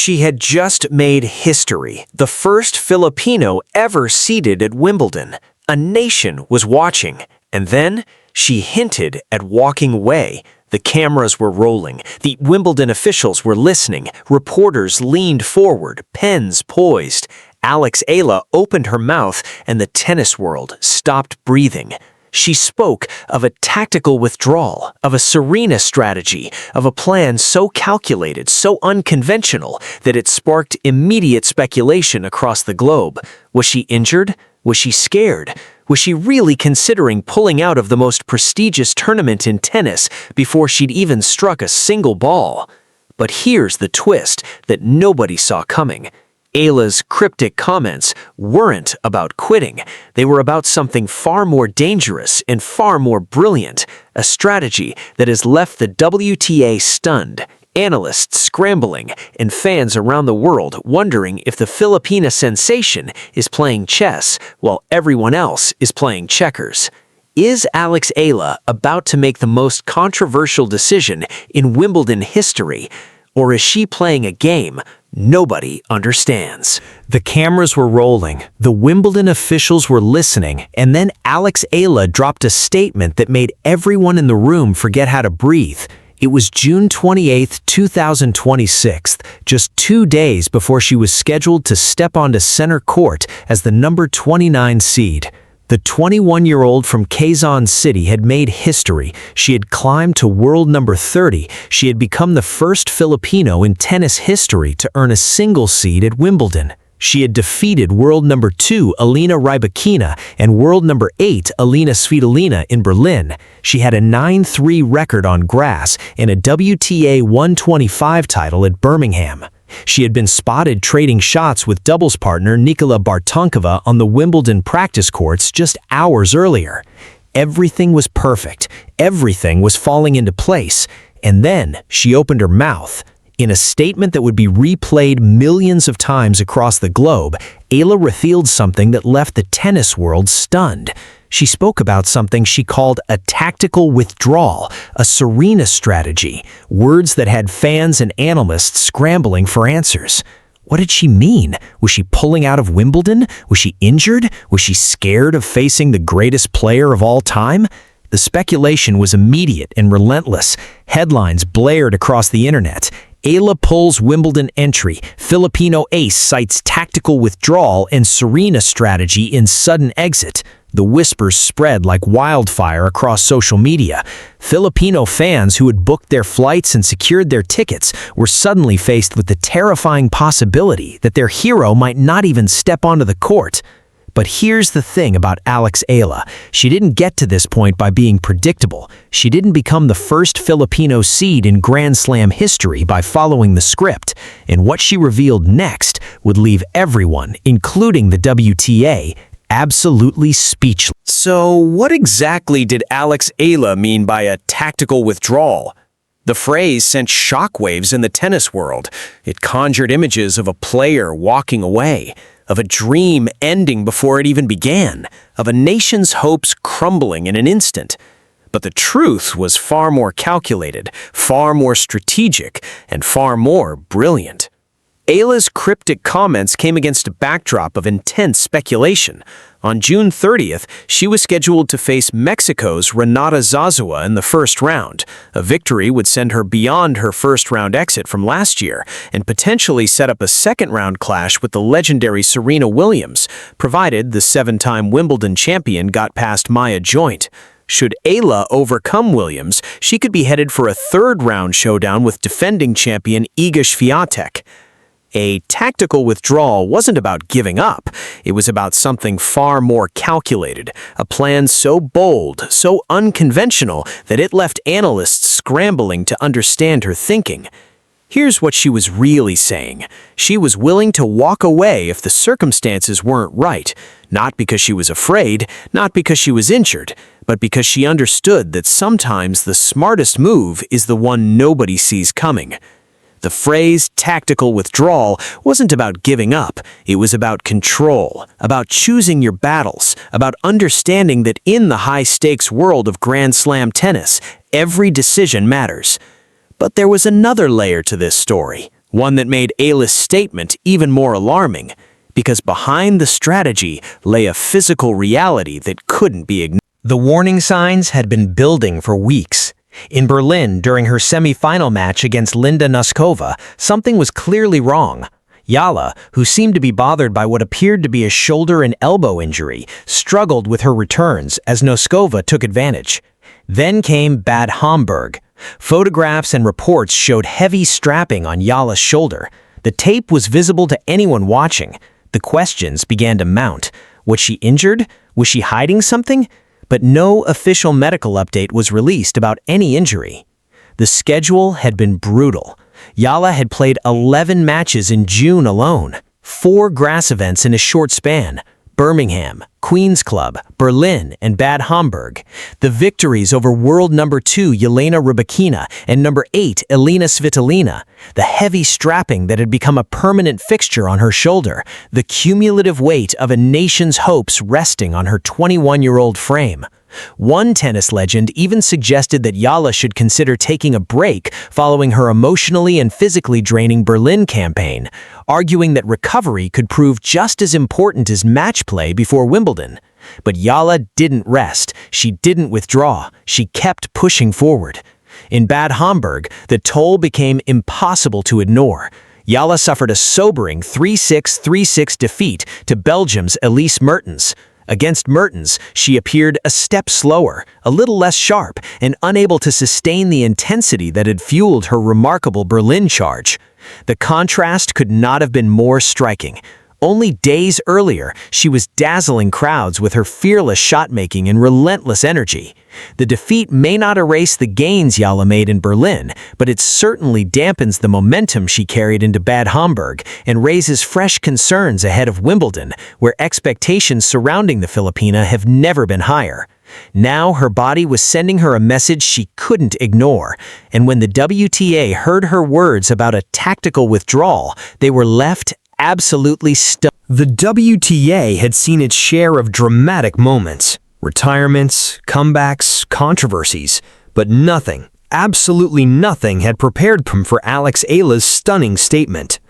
She had just made history, the first Filipino ever seated at Wimbledon. A nation was watching, and then she hinted at walking away. The cameras were rolling, the Wimbledon officials were listening, reporters leaned forward, pens poised. Alex Eala opened her mouth, and the tennis world stopped breathing. She spoke of a tactical withdrawal, of a Serena strategy, of a plan so calculated, so unconventional, that it sparked immediate speculation across the globe. Was she injured? Was she scared? Was she really considering pulling out of the most prestigious tournament in tennis before she'd even struck a single ball? But here's the twist that nobody saw coming. Eala's cryptic comments weren't about quitting. They were about something far more dangerous and far more brilliant, a strategy that has left the WTA stunned, analysts scrambling, and fans around the world wondering if the Filipina sensation is playing chess while everyone else is playing checkers. Is Alex Eala about to make the most controversial decision in Wimbledon history, or is she playing a game nobody understands? The cameras were rolling, the Wimbledon officials were listening, and then Alex Eala dropped a statement that made everyone in the room forget how to breathe. It was June 28, 2026, just 2 days before she was scheduled to step onto center court as the number 29 seed. The 21-year-old from Quezon City had made history. She had climbed to world number 30. She had become the first Filipino in tennis history to earn a single seed at Wimbledon. She had defeated world number 2 Alina Rybakina and world number 8 Alina Svitolina in Berlin. She had a 9-3 record on grass and a WTA 125 title at Birmingham. She had been spotted trading shots with doubles partner Nikola Bartonkova on the Wimbledon practice courts just hours earlier. Everything was perfect. Everything was falling into place. And then she opened her mouth. In a statement that would be replayed millions of times across the globe, Eala revealed something that left the tennis world stunned. She spoke about something she called a tactical withdrawal, a Serena strategy, words that had fans and analysts scrambling for answers. What did she mean? Was she pulling out of Wimbledon? Was she injured? Was she scared of facing the greatest player of all time? The speculation was immediate and relentless. Headlines blared across the internet. Eala pulls Wimbledon entry, Filipino ace cites tactical withdrawal and Serena strategy in sudden exit. The whispers spread like wildfire across social media. Filipino fans who had booked their flights and secured their tickets were suddenly faced with the terrifying possibility that their hero might not even step onto the court. But here's the thing about Alex Eala. She didn't get to this point by being predictable. She didn't become the first Filipino seed in Grand Slam history by following the script. And what she revealed next would leave everyone, including the WTA, absolutely speechless. So what exactly did Alex Eala mean by a tactical withdrawal? The phrase sent shockwaves in the tennis world. It conjured images of a player walking away, of a dream ending before it even began, of a nation's hopes crumbling in an instant. But the truth was far more calculated, far more strategic, and far more brilliant. Eala's cryptic comments came against a backdrop of intense speculation. On June 30th, she was scheduled to face Mexico's Renata Zazua in the first round. A victory would send her beyond her first-round exit from last year and potentially set up a second-round clash with the legendary Serena Williams, provided the 7-time Wimbledon champion got past Maya Joint. Should Eala overcome Williams, she could be headed for a third-round showdown with defending champion Iga Świątek. A tactical withdrawal wasn't about giving up. It was about something far more calculated, a plan so bold, so unconventional that it left analysts scrambling to understand her thinking. Here's what she was really saying. She was willing to walk away if the circumstances weren't right, not because she was afraid, not because she was injured, but because she understood that sometimes the smartest move is the one nobody sees coming. The phrase tactical withdrawal wasn't about giving up. It was about control, about choosing your battles, about understanding that in the high-stakes world of Grand Slam tennis, every decision matters. But there was another layer to this story, One that made Eala's statement even more alarming, because behind the strategy lay a physical reality that couldn't be ignored. The warning signs had been building for weeks. In Berlin, during her semi-final match against Linda Noskova, something was clearly wrong. Eala, who seemed to be bothered by what appeared to be a shoulder and elbow injury, struggled with her returns as Noskova took advantage. Then came Bad Homburg. Photographs and reports showed heavy strapping on Eala's shoulder. The tape was visible to anyone watching. The questions began to mount. Was she injured? Was she hiding something? But no official medical update was released about any injury. The schedule had been brutal. Eala had played 11 matches in June alone, 4 grass events in a short span: Birmingham, Queen's Club, Berlin, and Bad Homburg. The victories over world number 2 Jelena Rybakina and number 8 Elina Svitolina, the heavy strapping that had become a permanent fixture on her shoulder, the cumulative weight of a nation's hopes resting on her 21-year-old frame. One tennis legend even suggested that Eala should consider taking a break following her emotionally and physically draining Berlin campaign, arguing that recovery could prove just as important as match play before Wimbledon. But Eala didn't rest. She didn't withdraw. She kept pushing forward. In Bad Homburg, the toll became impossible to ignore. Eala suffered a sobering 3-6, 3-6 defeat to Belgium's Elise Mertens. Against Mertens, she appeared a step slower, a little less sharp, and unable to sustain the intensity that had fueled her remarkable Berlin charge. The contrast could not have been more striking. Only days earlier, she was dazzling crowds with her fearless shot-making and relentless energy. The defeat may not erase the gains Eala made in Berlin, but it certainly dampens the momentum she carried into Bad Homburg and raises fresh concerns ahead of Wimbledon, where expectations surrounding the Filipina have never been higher. Now her body was sending her a message she couldn't ignore, and when the WTA heard her words about a tactical withdrawal, they were left absolutely stunned. The WTA had seen its share of dramatic moments, retirements, comebacks, controversies, but nothing, absolutely nothing had prepared them for Alex Eala's stunning statement.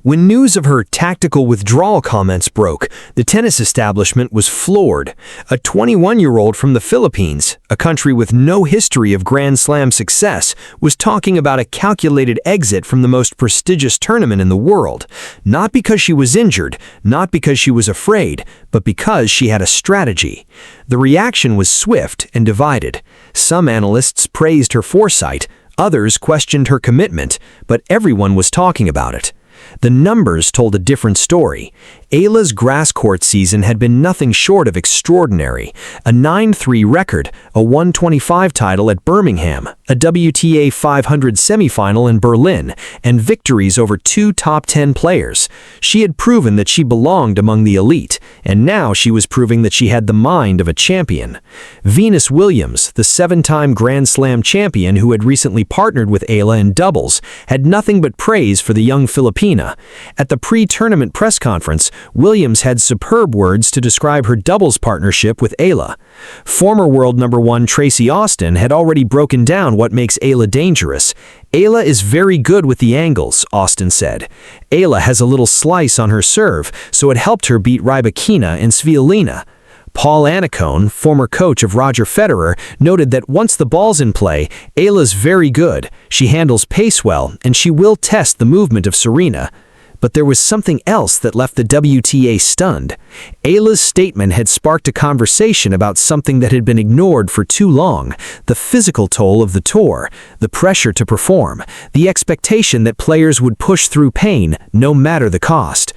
When news of her tactical withdrawal comments broke, the tennis establishment was floored. A 21-year-old from the Philippines, a country with no history of Grand Slam success, was talking about a calculated exit from the most prestigious tournament in the world, not because she was injured, not because she was afraid, but because she had a strategy. The reaction was swift and divided. Some analysts praised her foresight, others questioned her commitment, but everyone was talking about it. The numbers told a different story. Eala's grass court season had been nothing short of extraordinary. A 9-3 record, a 125 title at Birmingham, a WTA 500 semifinal in Berlin, and victories over 2 top 10 players. She had proven that she belonged among the elite, and now she was proving that she had the mind of a champion. Venus Williams, the 7-time Grand Slam champion who had recently partnered with Eala in doubles, had nothing but praise for the young Filipina. At the pre-tournament press conference, Williams had superb words to describe her doubles partnership with Eala. Former world number 1 Tracy Austin had already broken down what makes Eala dangerous. "Eala is very good with the angles," Austin said. "Eala has a little slice on her serve, so it helped her beat Rybakina and Svitolina." Paul Annacone, former coach of Roger Federer, noted that once the ball's in play, Eala's very good. She handles pace well, and she will test the movement of Serena. But there was something else that left the WTA stunned. Eala's statement had sparked a conversation about something that had been ignored for too long: the physical toll of the tour, the pressure to perform, the expectation that players would push through pain, no matter the cost.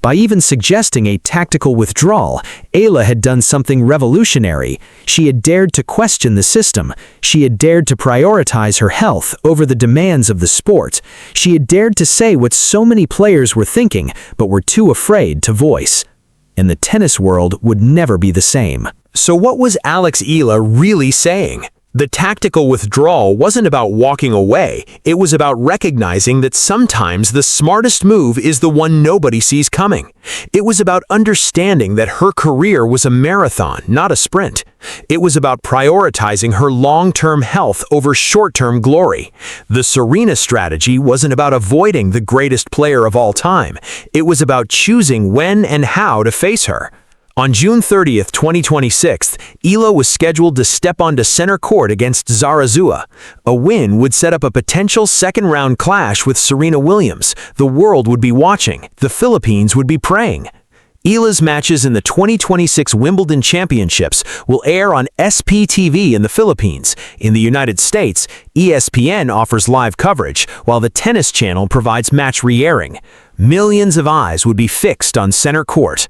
By even suggesting a tactical withdrawal, Eala had done something revolutionary. She had dared to question the system. She had dared to prioritize her health over the demands of the sport. She had dared to say what so many players were thinking, but were too afraid to voice. And the tennis world would never be the same. So what was Alex Eala really saying? The tactical withdrawal wasn't about walking away, it was about recognizing that sometimes the smartest move is the one nobody sees coming. It was about understanding that her career was a marathon, not a sprint. It was about prioritizing her long-term health over short-term glory. The Serena strategy wasn't about avoiding the greatest player of all time. It was about choosing when and how to face her. On June 30th, 2026, Eala was scheduled to step onto center court against Zarazua. A win would set up a potential second-round clash with Serena Williams. The world would be watching. The Philippines would be praying. Eala's matches in the 2026 Wimbledon Championships will air on SPTV in the Philippines. In the United States, ESPN offers live coverage, while the Tennis Channel provides match re-airing. Millions of eyes would be fixed on center court.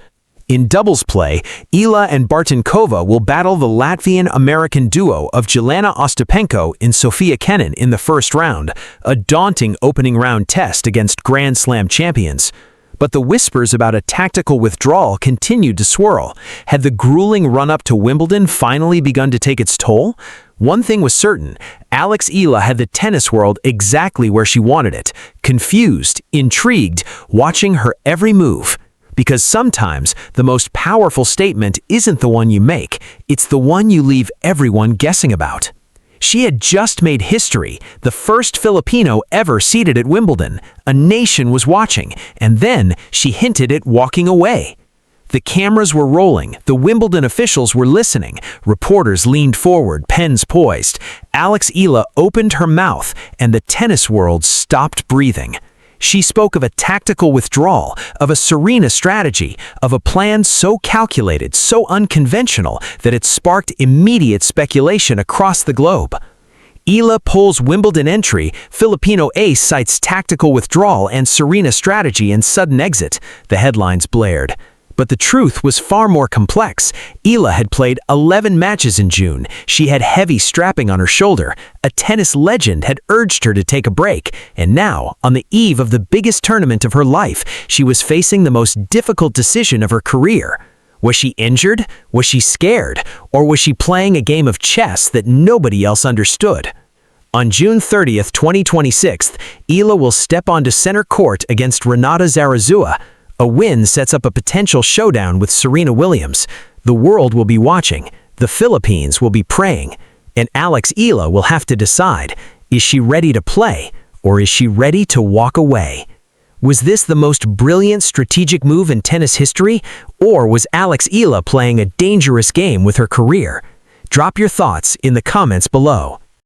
In doubles play, Eala and Bartinkova will battle the Latvian-American duo of Jelena Ostapenko and Sofia Kenin in the first round, a daunting opening round test against Grand Slam champions. But the whispers about a tactical withdrawal continued to swirl. Had the grueling run-up to Wimbledon finally begun to take its toll? One thing was certain, Alex Eala had the tennis world exactly where she wanted it, confused, intrigued, watching her every move. Because sometimes the most powerful statement isn't the one you make, it's the one you leave everyone guessing about. She had just made history, the first Filipino ever seated at Wimbledon. A nation was watching, and then she hinted at walking away. The cameras were rolling, the Wimbledon officials were listening, reporters leaned forward, pens poised. Alex Eala opened her mouth, and the tennis world stopped breathing. She spoke of a tactical withdrawal, of a Serena strategy, of a plan so calculated, so unconventional, that it sparked immediate speculation across the globe. Eala pulls Wimbledon entry, Filipino ace cites tactical withdrawal and Serena strategy and sudden exit, the headlines blared. But the truth was far more complex. Eala had played 11 matches in June. She had heavy strapping on her shoulder. A tennis legend had urged her to take a break. And now, on the eve of the biggest tournament of her life, she was facing the most difficult decision of her career. Was she injured? Was she scared? Or was she playing a game of chess that nobody else understood? On June 30th, 2026, Eala will step onto center court against Renata Zarazua. A win sets up a potential showdown with Serena Williams. The world will be watching, the Philippines will be praying, and Alex Eala will have to decide, is she ready to play, or is she ready to walk away? Was this the most brilliant strategic move in tennis history, or was Alex Eala playing a dangerous game with her career? Drop your thoughts in the comments below.